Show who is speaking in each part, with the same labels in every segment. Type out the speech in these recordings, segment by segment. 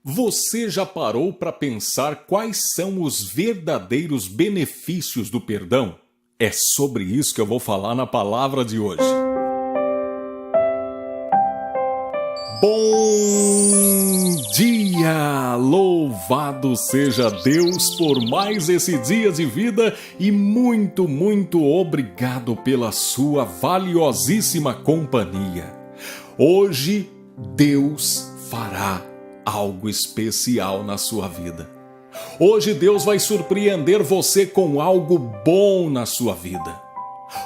Speaker 1: Você já parou para pensar quais são os verdadeiros benefícios do perdão? É sobre isso que eu vou falar na palavra de hoje. Bom dia! Louvado seja Deus por mais esse dia de vida e muito obrigado pela sua valiosíssima companhia. Hoje, Deus fará algo especial na sua vida. Hoje Deus vai surpreender você com algo bom na sua vida.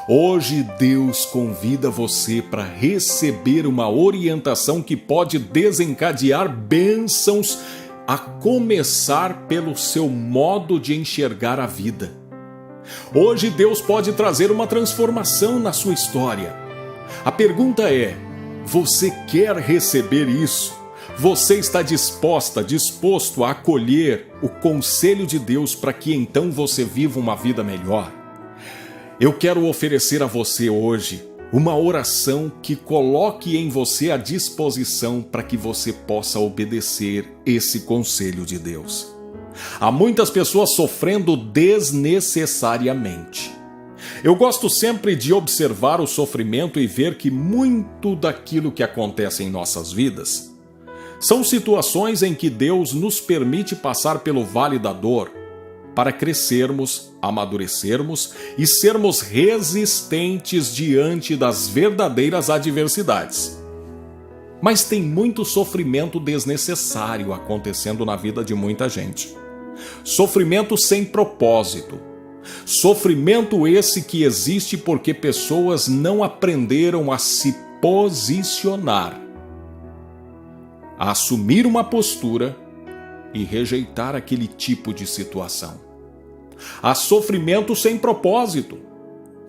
Speaker 1: Hoje Deus convida você para receber uma orientação que pode desencadear bênçãos, a começar pelo seu modo de enxergar a vida. Hoje Deus pode trazer uma transformação na sua história. A pergunta é: você quer receber isso? Você está disposto a acolher o conselho de Deus para que então você viva uma vida melhor? Eu quero oferecer a você hoje uma oração que coloque em você a disposição para que você possa obedecer esse conselho de Deus. Há muitas pessoas sofrendo desnecessariamente. Eu gosto sempre de observar o sofrimento e ver que muito daquilo que acontece em nossas vidas são situações em que Deus nos permite passar pelo vale da dor para crescermos, amadurecermos e sermos resistentes diante das verdadeiras adversidades. Mas tem muito sofrimento desnecessário acontecendo na vida de muita gente. Sofrimento sem propósito. Sofrimento esse que existe porque pessoas não aprenderam a se posicionar, a assumir uma postura e rejeitar aquele tipo de situação. Há sofrimento sem propósito,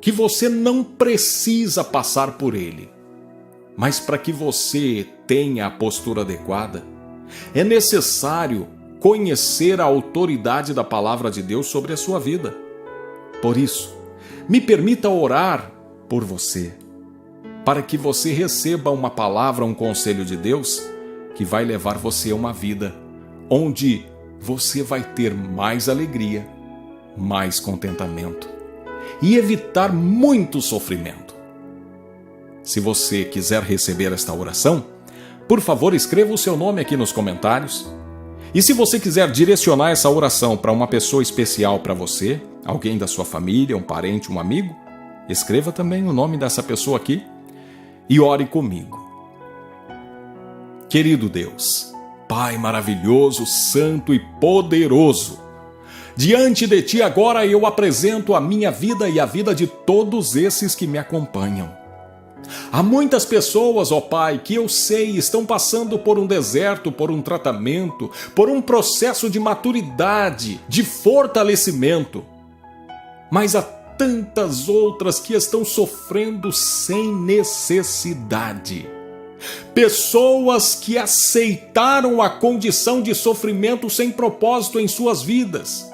Speaker 1: que você não precisa passar por ele. Mas para que você tenha a postura adequada, é necessário conhecer a autoridade da palavra de Deus sobre a sua vida. Por isso, me permita orar por você, para que você receba uma palavra, um conselho de Deus, que vai levar você a uma vida onde você vai ter mais alegria, mais contentamento e evitar muito sofrimento. Se você quiser receber esta oração, por favor, escreva o seu nome aqui nos comentários. E se você quiser direcionar essa oração para uma pessoa especial para você, alguém da sua família, um parente, um amigo, escreva também o nome dessa pessoa aqui e ore comigo. Querido Deus, Pai maravilhoso, santo e poderoso, diante de Ti agora eu apresento a minha vida e a vida de todos esses que me acompanham. Há muitas pessoas, ó Pai, que eu sei estão passando por um deserto, por um tratamento, por um processo de maturidade, de fortalecimento. Mas há tantas outras que estão sofrendo sem necessidade. Pessoas que aceitaram a condição de sofrimento sem propósito em suas vidas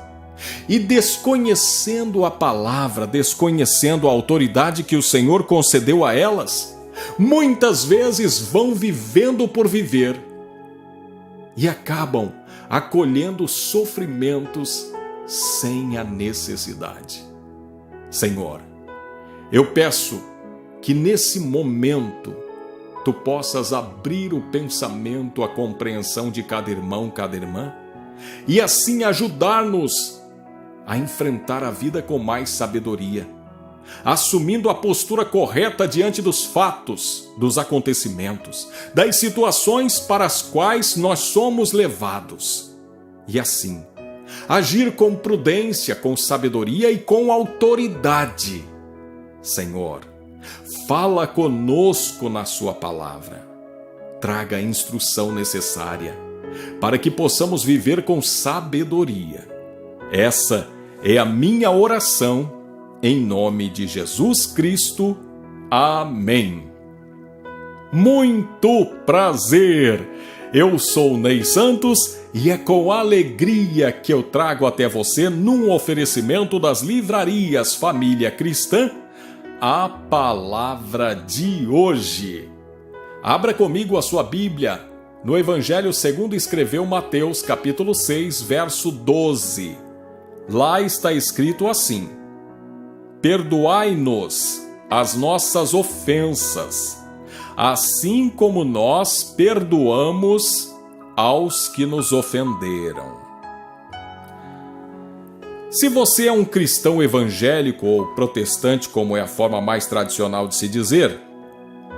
Speaker 1: e, desconhecendo a palavra, desconhecendo a autoridade que o Senhor concedeu a elas, muitas vezes vão vivendo por viver e acabam acolhendo sofrimentos sem a necessidade. Senhor, eu peço que nesse momento Tu possas abrir o pensamento, a compreensão de cada irmão, cada irmã, e assim ajudar-nos a enfrentar a vida com mais sabedoria, assumindo a postura correta diante dos fatos, dos acontecimentos, das situações para as quais nós somos levados. E assim, agir com prudência, com sabedoria e com autoridade. Senhor, fala conosco na sua palavra. Traga a instrução necessária para que possamos viver com sabedoria. Essa é a minha oração, em nome de Jesus Cristo. Amém. Muito prazer! Eu sou Ney Santos e é com alegria que eu trago até você, num oferecimento das livrarias Família Cristã, a palavra de hoje. Abra comigo a sua Bíblia no Evangelho segundo escreveu Mateus, capítulo 6, verso 12. Lá está escrito assim: perdoai-nos as nossas ofensas, assim como nós perdoamos aos que nos ofenderam. Se você é um cristão evangélico ou protestante, como é a forma mais tradicional de se dizer,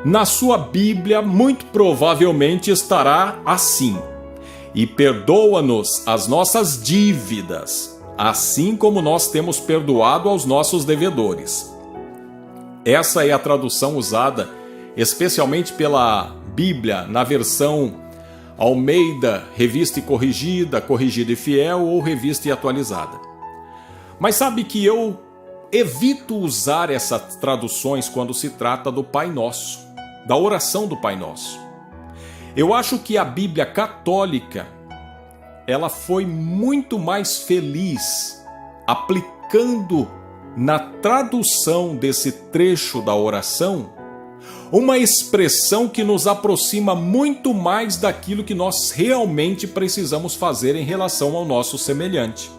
Speaker 1: na sua Bíblia muito provavelmente estará assim: e perdoa-nos as nossas dívidas, assim como nós temos perdoado aos nossos devedores. Essa é a tradução usada especialmente pela Bíblia na versão Almeida, Revista e Corrigida, Corrigida e Fiel ou Revista e Atualizada. Mas sabe que eu evito usar essas traduções quando se trata do Pai Nosso, da oração do Pai Nosso. Eu acho que a Bíblia católica, ela foi muito mais feliz aplicando na tradução desse trecho da oração uma expressão que nos aproxima muito mais daquilo que nós realmente precisamos fazer em relação ao nosso semelhante.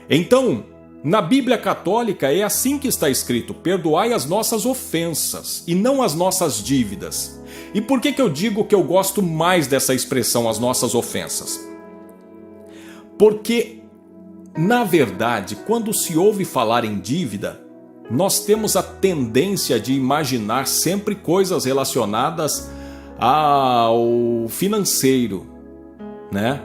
Speaker 1: Então, na Bíblia Católica é assim que está escrito: perdoai as nossas ofensas e não as nossas dívidas. E por que eu digo que eu gosto mais dessa expressão, as nossas ofensas? Porque, na verdade, quando se ouve falar em dívida, nós temos a tendência de imaginar sempre coisas relacionadas ao financeiro, né?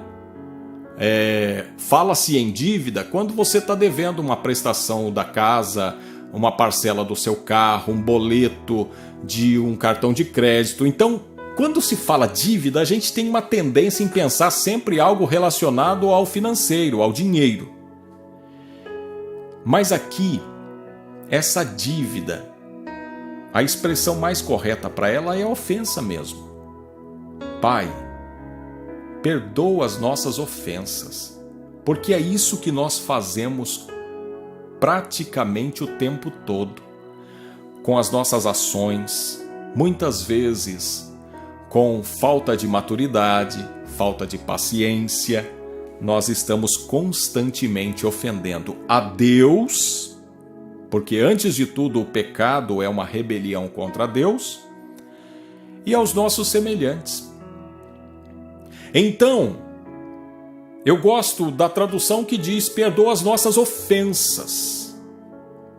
Speaker 1: Fala-se em dívida quando você está devendo uma prestação da casa, uma parcela do seu carro, um boleto de um cartão de crédito. Então, quando se fala dívida, a gente tem uma tendência em pensar sempre algo relacionado ao financeiro, ao dinheiro. Mas aqui, essa dívida, a expressão mais correta para ela é a ofensa mesmo. Pai, perdoa as nossas ofensas, porque é isso que nós fazemos praticamente o tempo todo, com as nossas ações, muitas vezes com falta de maturidade, falta de paciência. Nós estamos constantemente ofendendo a Deus, porque antes de tudo o pecado é uma rebelião contra Deus, e aos nossos semelhantes. Então, eu gosto da tradução que diz: perdoa as nossas ofensas,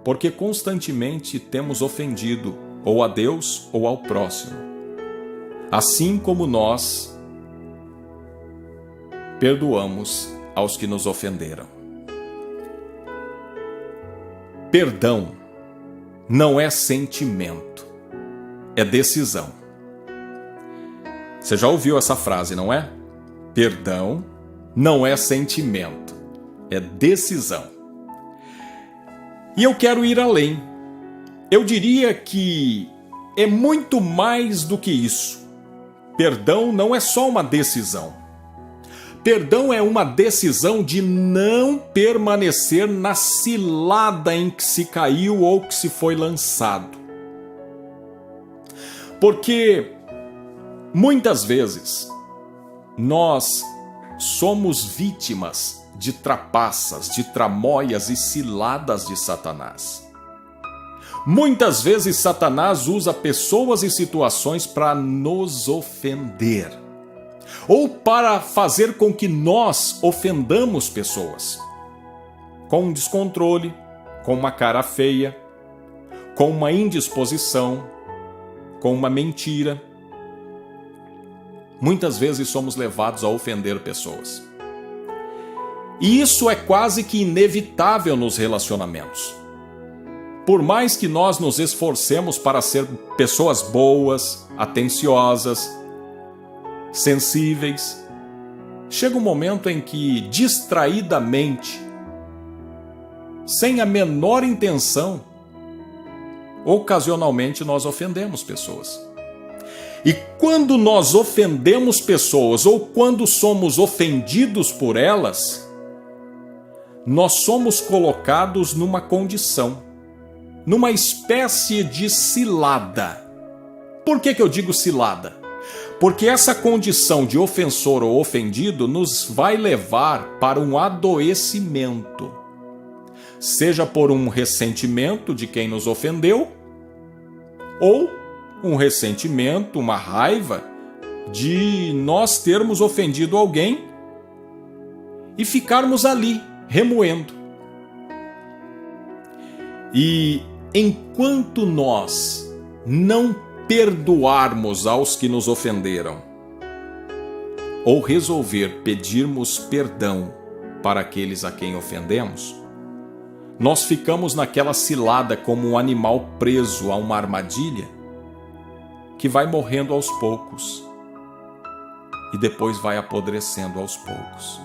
Speaker 1: porque constantemente temos ofendido ou a Deus ou ao próximo, assim como nós perdoamos aos que nos ofenderam. Perdão não é sentimento, é decisão. Você já ouviu essa frase, não é? Perdão não é sentimento, é decisão. E eu quero ir além. Eu diria que é muito mais do que isso. Perdão não é só uma decisão. Perdão é uma decisão de não permanecer na cilada em que se caiu ou que se foi lançado. Porque muitas vezes nós somos vítimas de trapaças, de tramóias e ciladas de Satanás. Muitas vezes Satanás usa pessoas e situações para nos ofender, ou para fazer com que nós ofendamos pessoas, com um descontrole, com uma cara feia, com uma indisposição, com uma mentira. Muitas vezes somos levados a ofender pessoas. E isso é quase que inevitável nos relacionamentos. Por mais que nós nos esforcemos para ser pessoas boas, atenciosas, sensíveis, chega um momento em que, distraidamente, sem a menor intenção, ocasionalmente nós ofendemos pessoas. E quando nós ofendemos pessoas ou quando somos ofendidos por elas, nós somos colocados numa condição, numa espécie de cilada. Por que eu digo cilada? Porque essa condição de ofensor ou ofendido nos vai levar para um adoecimento, seja por um ressentimento de quem nos ofendeu, ou um ressentimento, uma raiva de nós termos ofendido alguém e ficarmos ali remoendo. E enquanto nós não perdoarmos aos que nos ofenderam, ou resolver pedirmos perdão para aqueles a quem ofendemos, nós ficamos naquela cilada como um animal preso a uma armadilha que vai morrendo aos poucos e depois vai apodrecendo aos poucos.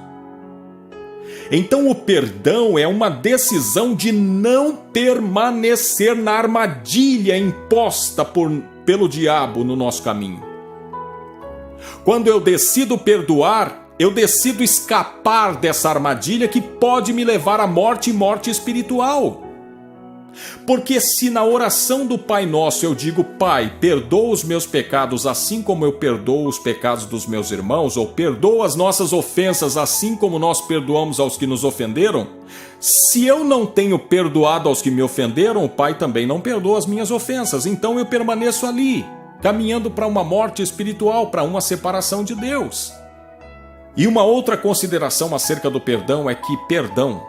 Speaker 1: Então o perdão é uma decisão de não permanecer na armadilha imposta pelo diabo no nosso caminho. Quando eu decido perdoar, eu decido escapar dessa armadilha que pode me levar à morte e morte espiritual. Porque se na oração do Pai Nosso eu digo: Pai, perdoa os meus pecados assim como eu perdoo os pecados dos meus irmãos, ou perdoa as nossas ofensas assim como nós perdoamos aos que nos ofenderam, se eu não tenho perdoado aos que me ofenderam, o Pai também não perdoa as minhas ofensas. Então eu permaneço ali, caminhando para uma morte espiritual, para uma separação de Deus. E uma outra consideração acerca do perdão é que perdão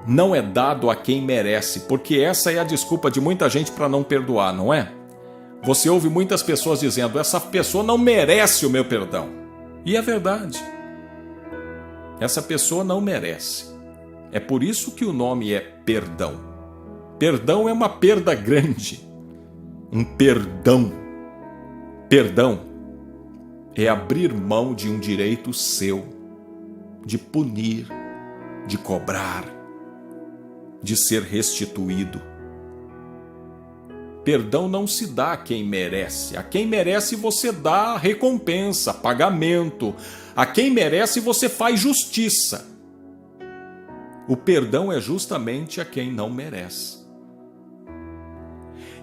Speaker 1: não é dado a quem merece, porque essa é a desculpa de muita gente para não perdoar, não é? Você ouve muitas pessoas dizendo: essa pessoa não merece o meu perdão. E é verdade. Essa pessoa não merece. É por isso que o nome é perdão. Perdão é uma perda grande. Um perdão. Perdão é abrir mão de um direito seu, de punir, de cobrar, de ser restituído. Perdão não se dá a quem merece. A quem merece você dá recompensa, pagamento. A quem merece você faz justiça. O perdão é justamente a quem não merece.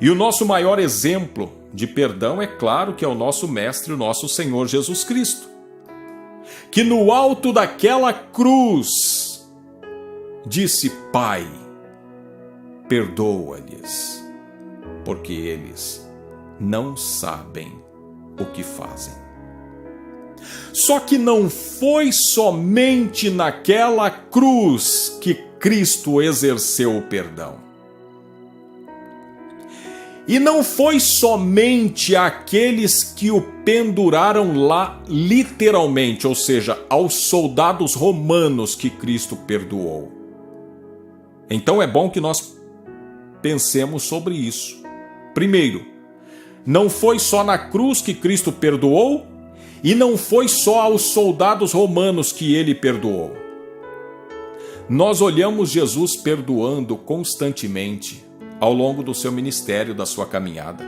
Speaker 1: E o nosso maior exemplo de perdão, é claro, que é o nosso Mestre, o nosso Senhor Jesus Cristo, que no alto daquela cruz disse: Pai, perdoa-lhes, porque eles não sabem o que fazem. Só que não foi somente naquela cruz que Cristo exerceu o perdão. E não foi somente aqueles que o penduraram lá literalmente, ou seja, aos soldados romanos, que Cristo perdoou. Então é bom que nós pensemos sobre isso. Primeiro, não foi só na cruz que Cristo perdoou, e não foi só aos soldados romanos que ele perdoou. Nós olhamos Jesus perdoando constantemente ao longo do seu ministério, da sua caminhada.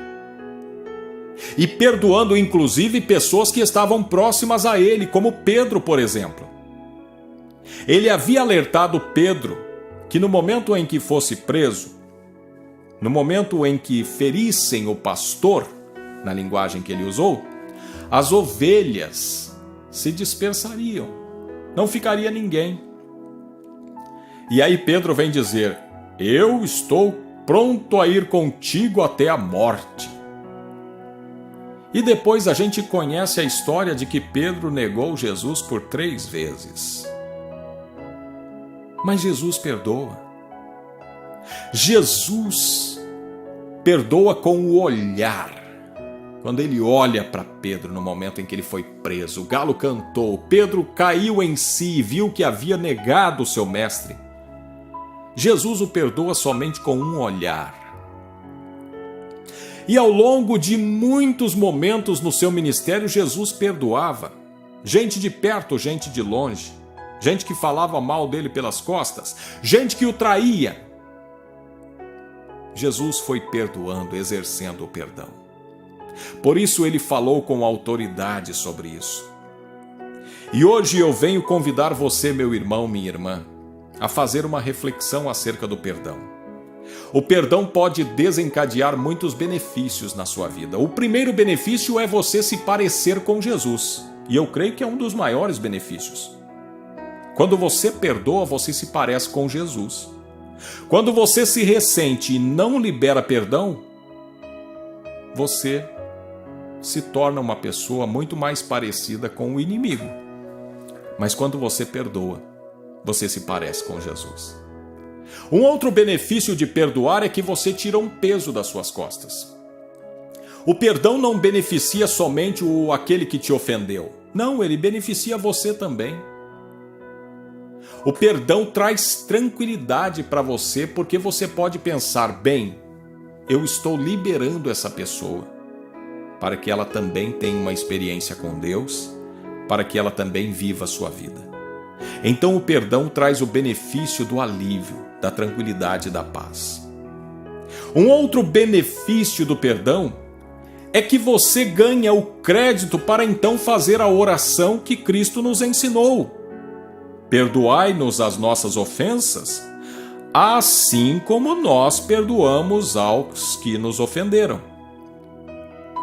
Speaker 1: E perdoando inclusive pessoas que estavam próximas a ele, como Pedro, por exemplo. Ele havia alertado Pedro que no momento em que fosse preso, no momento em que ferissem o pastor, na linguagem que ele usou, as ovelhas se dispersariam, não ficaria ninguém. E aí Pedro vem dizer: eu estou pronto a ir contigo até a morte. E depois a gente conhece a história de que Pedro negou Jesus por 3 vezes. Mas Jesus perdoa. Jesus perdoa com o olhar. Quando ele olha para Pedro no momento em que ele foi preso, o galo cantou, Pedro caiu em si e viu que havia negado o seu mestre. Jesus o perdoa somente com um olhar. E ao longo de muitos momentos no seu ministério, Jesus perdoava. Gente de perto, gente de longe. Gente que falava mal dele pelas costas. Gente que o traía. Jesus foi perdoando, exercendo o perdão. Por isso ele falou com autoridade sobre isso. E hoje eu venho convidar você, meu irmão, minha irmã, a fazer uma reflexão acerca do perdão. O perdão pode desencadear muitos benefícios na sua vida. O primeiro benefício é você se parecer com Jesus. E eu creio que é um dos maiores benefícios. Quando você perdoa, você se parece com Jesus. Quando você se ressente e não libera perdão, você se torna uma pessoa muito mais parecida com o inimigo. Mas quando você perdoa, você se parece com Jesus. Um outro benefício de perdoar é que você tira um peso das suas costas. O perdão não beneficia somente aquele que te ofendeu. Não, ele beneficia você também. O perdão traz tranquilidade para você, porque você pode pensar, bem, eu estou liberando essa pessoa para que ela também tenha uma experiência com Deus, para que ela também viva a sua vida. Então o perdão traz o benefício do alívio, da tranquilidade e da paz. Um outro benefício do perdão é que você ganha o crédito para então fazer a oração que Cristo nos ensinou. Perdoai-nos as nossas ofensas, assim como nós perdoamos aos que nos ofenderam.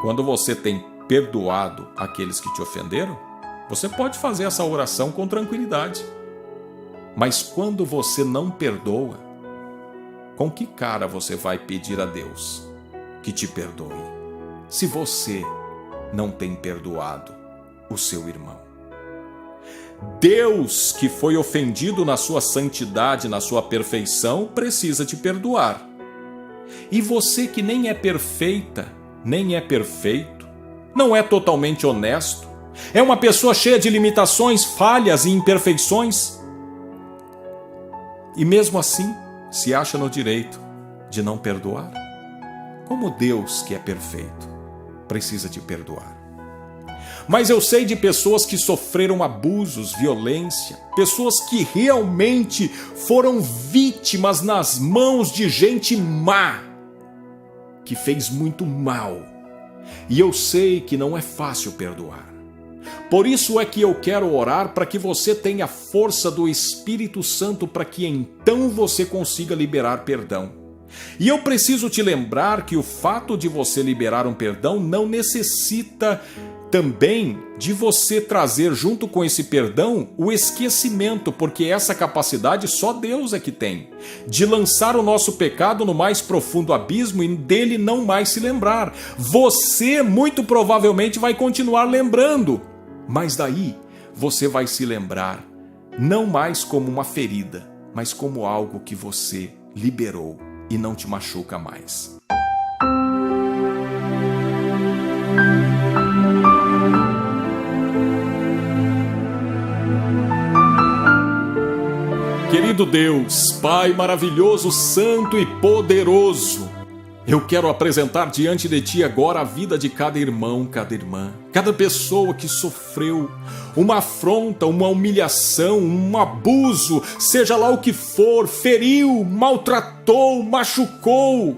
Speaker 1: Quando você tem perdoado aqueles que te ofenderam, você pode fazer essa oração com tranquilidade. Mas quando você não perdoa, com que cara você vai pedir a Deus que te perdoe, se você não tem perdoado o seu irmão? Deus, que foi ofendido na sua santidade, na sua perfeição, precisa te perdoar. E você que nem é perfeita, nem é perfeito, não é totalmente honesto, é uma pessoa cheia de limitações, falhas e imperfeições, e mesmo assim se acha no direito de não perdoar. Como Deus, que é perfeito, precisa te perdoar. Mas eu sei de pessoas que sofreram abusos, violência, pessoas que realmente foram vítimas nas mãos de gente má, que fez muito mal. E eu sei que não é fácil perdoar. Por isso é que eu quero orar para que você tenha a força do Espírito Santo para que então você consiga liberar perdão. E eu preciso te lembrar que o fato de você liberar um perdão não necessita também de você trazer junto com esse perdão o esquecimento, porque essa capacidade só Deus é que tem, de lançar o nosso pecado no mais profundo abismo e dele não mais se lembrar. Você muito provavelmente vai continuar lembrando, mas daí você vai se lembrar não mais como uma ferida, mas como algo que você liberou e não te machuca mais. Querido Deus, Pai maravilhoso, santo e poderoso, eu quero apresentar diante de Ti agora a vida de cada irmão, cada irmã, cada pessoa que sofreu uma afronta, uma humilhação, um abuso, seja lá o que for, feriu, maltratou, machucou.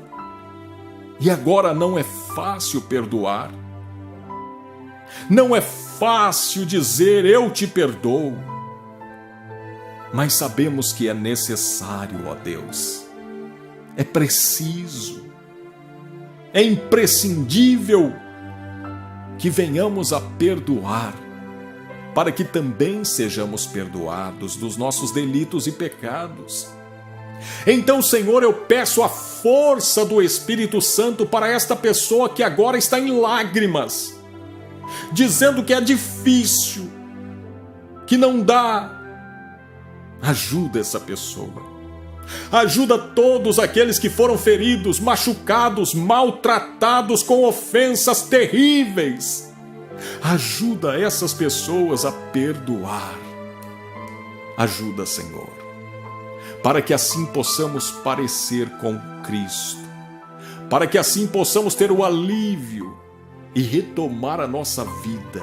Speaker 1: E agora não é fácil perdoar. Não é fácil dizer eu te perdoo. Mas sabemos que é necessário, ó Deus. É preciso, é imprescindível que venhamos a perdoar, para que também sejamos perdoados dos nossos delitos e pecados. Então, Senhor, eu peço a força do Espírito Santo para esta pessoa que agora está em lágrimas, dizendo que é difícil, que não dá. Ajuda essa pessoa. Ajuda todos aqueles que foram feridos, machucados, maltratados com ofensas terríveis. Ajuda essas pessoas a perdoar. Ajuda, Senhor, para que assim possamos parecer com Cristo, para que assim possamos ter o alívio e retomar a nossa vida.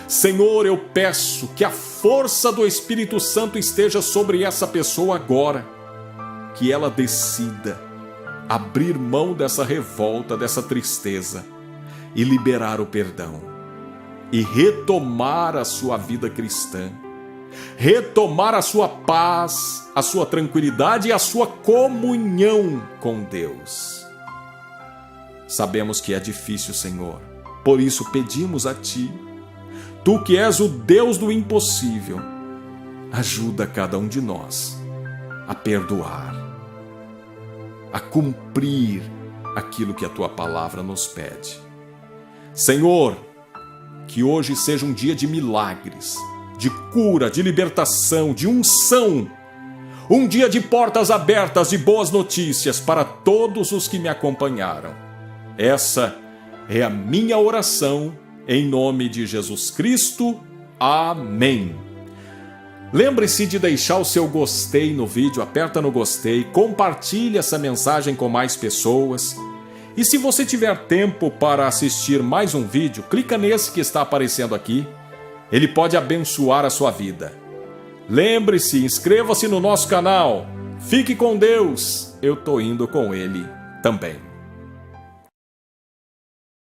Speaker 1: Senhor, eu peço que a força do Espírito Santo esteja sobre essa pessoa agora, que ela decida abrir mão dessa revolta, dessa tristeza e liberar o perdão e retomar a sua vida cristã. retomar a sua paz, a sua tranquilidade e a sua comunhão com Deus. Sabemos que é difícil, Senhor, por isso pedimos a Ti. Tu que és o Deus do impossível, ajuda cada um de nós a perdoar, a cumprir aquilo que a Tua palavra nos pede. Senhor, que hoje seja um dia de milagres, de cura, de libertação, de unção, um dia de portas abertas, de boas notícias para todos os que me acompanharam. Essa é a minha oração, em nome de Jesus Cristo. Amém. Lembre-se de deixar o seu gostei no vídeo, aperta no gostei, compartilhe essa mensagem com mais pessoas. E se você tiver tempo para assistir mais um vídeo, clica nesse que está aparecendo aqui. Ele pode abençoar a sua vida. Lembre-se, inscreva-se no nosso canal. Fique com Deus. Eu tô indo com Ele também.